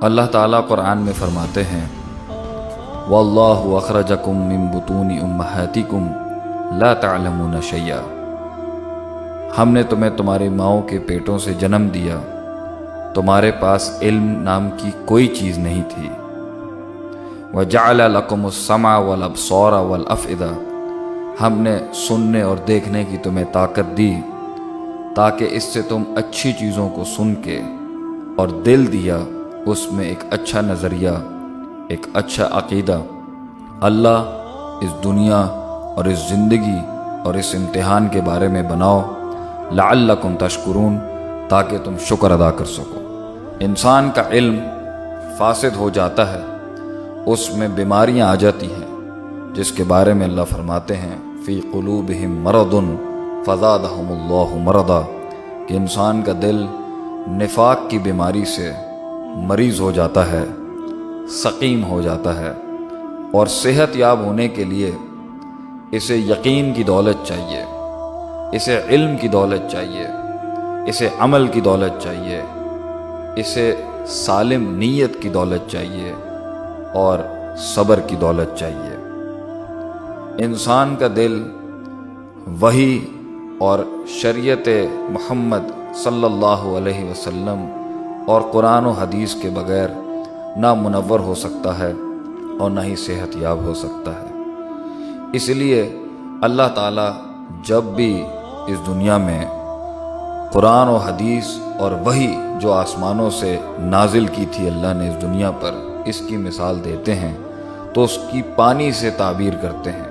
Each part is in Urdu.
اللہ تعالیٰ قرآن میں فرماتے ہیں واللہ اخرجکم من بطون امہاتکم لا تعلمون شیئا، ہم نے تمہیں تمہاری ماؤں کے پیٹوں سے جنم دیا، تمہارے پاس علم نام کی کوئی چیز نہیں تھی۔ وجعل لکم السمع والابصار والافئدہ، ہم نے سننے اور دیکھنے کی تمہیں طاقت دی تاکہ اس سے تم اچھی چیزوں کو سن کے، اور دل دیا اس میں ایک اچھا نظریہ، ایک اچھا عقیدہ۔ اللہ اس دنیا اور اس زندگی اور اس امتحان کے بارے میں بناؤ لعلکم تشکرون، تاکہ تم شکر ادا کر سکو۔ انسان کا علم فاسد ہو جاتا ہے، اس میں بیماریاں آ جاتی ہیں، جس کے بارے میں اللہ فرماتے ہیں فی قلوبہم مرض فزادہم اللہ مرضا، کہ انسان کا دل نفاق کی بیماری سے مریض ہو جاتا ہے، سقیم ہو جاتا ہے، اور صحت یاب ہونے کے لیے اسے یقین کی دولت چاہیے، اسے علم کی دولت چاہیے، اسے عمل کی دولت چاہیے، اسے سالم نیت کی دولت چاہیے، اور صبر کی دولت چاہیے۔ انسان کا دل وحی اور شریعت محمد صلی اللہ علیہ وسلم اور قرآن و حدیث کے بغیر نہ منور ہو سکتا ہے اور نہ ہی صحت یاب ہو سکتا ہے۔ اس لیے اللہ تعالیٰ جب بھی اس دنیا میں قرآن و حدیث اور وحی جو آسمانوں سے نازل کی تھی اللہ نے اس دنیا پر، اس کی مثال دیتے ہیں تو اس کی پانی سے تعبیر کرتے ہیں،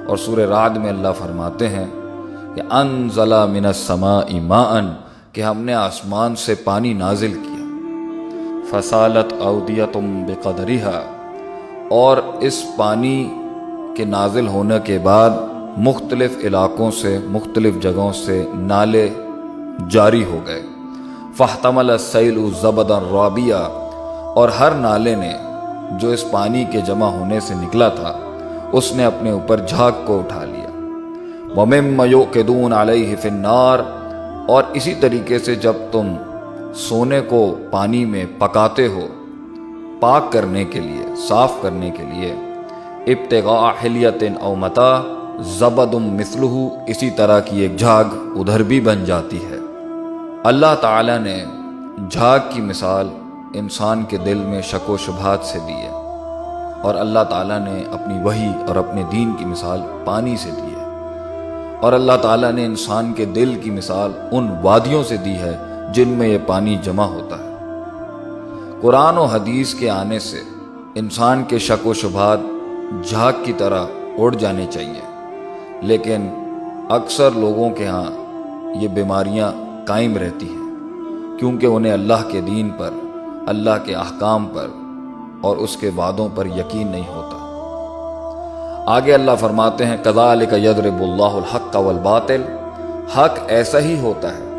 اور سورہ رعد میں اللہ فرماتے ہیں کہ انزل من السماء ماء، کہ ہم نے آسمان سے پانی نازل کیا، فسالت اودیۃ بقدرہا، اور اس پانی کے نازل ہونے کے بعد مختلف علاقوں سے، مختلف جگہوں سے نالے جاری ہو گئے، فاحتمل السیل زبدا رابیا، اور ہر نالے نے جو اس پانی کے جمع ہونے سے نکلا تھا اس نے اپنے اوپر جھاگ کو اٹھا لیا۔ وَمِمَّ يُوقِدُونَ عَلَيْهِ فِي النَّارِ، اور اسی طریقے سے جب تم سونے کو پانی میں پکاتے ہو پاک کرنے کے لیے، صاف کرنے کے لیے، ابتغاء حلیۃ او متاع زبد مثلہ، اسی طرح کی ایک جھاگ ادھر بھی بن جاتی ہے۔ اللہ تعالیٰ نے جھاگ کی مثال انسان کے دل میں شک و شبہات سے دی ہے، اور اللہ تعالیٰ نے اپنی وحی اور اپنے دین کی مثال پانی سے دی ہے، اور اللہ تعالیٰ نے انسان کے دل کی مثال ان وادیوں سے دی ہے جن میں یہ پانی جمع ہوتا ہے۔ قرآن و حدیث کے آنے سے انسان کے شک و شبہات جھاگ کی طرح اڑ جانے چاہیے، لیکن اکثر لوگوں کے ہاں یہ بیماریاں قائم رہتی ہیں، کیونکہ انہیں اللہ کے دین پر، اللہ کے احکام پر اور اس کے وعدوں پر یقین نہیں ہوتا۔ آگے اللہ فرماتے ہیں کذالک یضرب اللہ الحق والباطل، حق ایسا ہی ہوتا ہے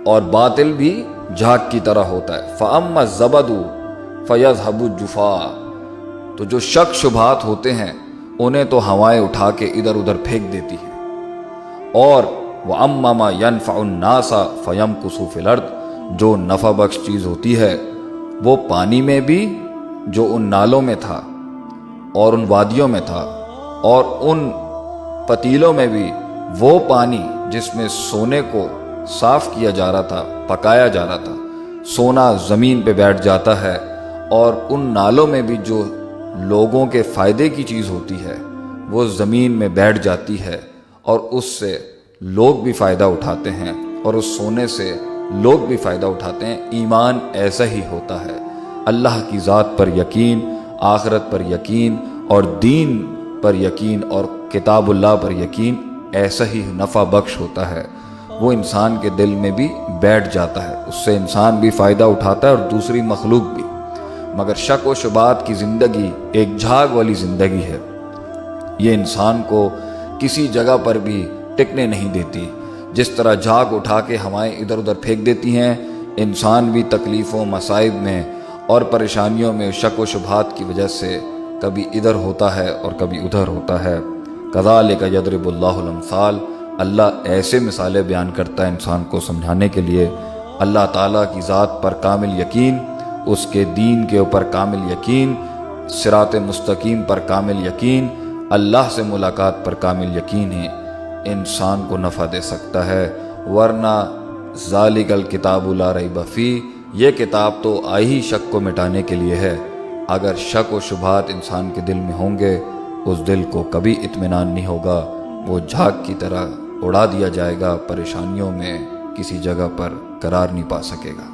اور باطل بھی جھاگ کی طرح ہوتا ہے۔ فَأَمَّا الزَّبَدُ فَيَذْهَبُ الجُّفَاء، تو جو شک شبہات ہوتے ہیں انہیں تو ہوائیں اٹھا کے ادھر ادھر پھینک دیتی ہیں، اور وَأَمَّا مَا يَنْفَعُ النَّاسَ فَيَمْكُثُ فِي الْأَرْضِ، جو نفع بخش چیز ہوتی ہے وہ پانی میں بھی، جو ان نالوں میں تھا اور ان وادیوں میں تھا، اور ان پتیلوں میں بھی وہ پانی جس میں سونے کو صاف کیا جا رہا تھا، پکایا جا رہا تھا، سونا زمین پہ بیٹھ جاتا ہے، اور ان نالوں میں بھی جو لوگوں کے فائدے کی چیز ہوتی ہے وہ زمین میں بیٹھ جاتی ہے، اور اس سے لوگ بھی فائدہ اٹھاتے ہیں، اور اس سونے سے لوگ بھی فائدہ اٹھاتے ہیں۔ ایمان ایسا ہی ہوتا ہے، اللہ کی ذات پر یقین، آخرت پر یقین، اور دین پر یقین، اور کتاب اللہ پر یقین ایسا ہی نفع بخش ہوتا ہے، وہ انسان کے دل میں بھی بیٹھ جاتا ہے، اس سے انسان بھی فائدہ اٹھاتا ہے اور دوسری مخلوق بھی۔ مگر شک و شبہات کی زندگی ایک جھاگ والی زندگی ہے، یہ انسان کو کسی جگہ پر بھی ٹکنے نہیں دیتی۔ جس طرح جھاگ اٹھا کے ہوائیں ادھر ادھر پھینک دیتی ہیں، انسان بھی تکلیفوں، مصائب میں اور پریشانیوں میں شک و شبہات کی وجہ سے کبھی ادھر ہوتا ہے اور کبھی ادھر ہوتا ہے۔ کذالک یضرب اللہ الامثال، اللہ ایسے مثالیں بیان کرتا ہے انسان کو سمجھانے کے لیے۔ اللہ تعالیٰ کی ذات پر کامل یقین اس کے دین کے اوپر کامل یقین، صراط مستقیم پر کامل یقین، اللہ سے ملاقات پر کامل یقین ہے انسان کو نفع دے سکتا ہے، ورنہ ذالک الکتاب لا ریب فیہ، یہ کتاب تو آئی ہی شک کو مٹانے کے لیے ہے۔ اگر شک و شبہات انسان کے دل میں ہوں گے، اس دل کو کبھی اطمینان نہیں ہوگا، وہ جھاگ کی طرح اڑا دیا جائے گا، پریشانیوں میں کسی جگہ پر قرار نہیں پا سکے گا۔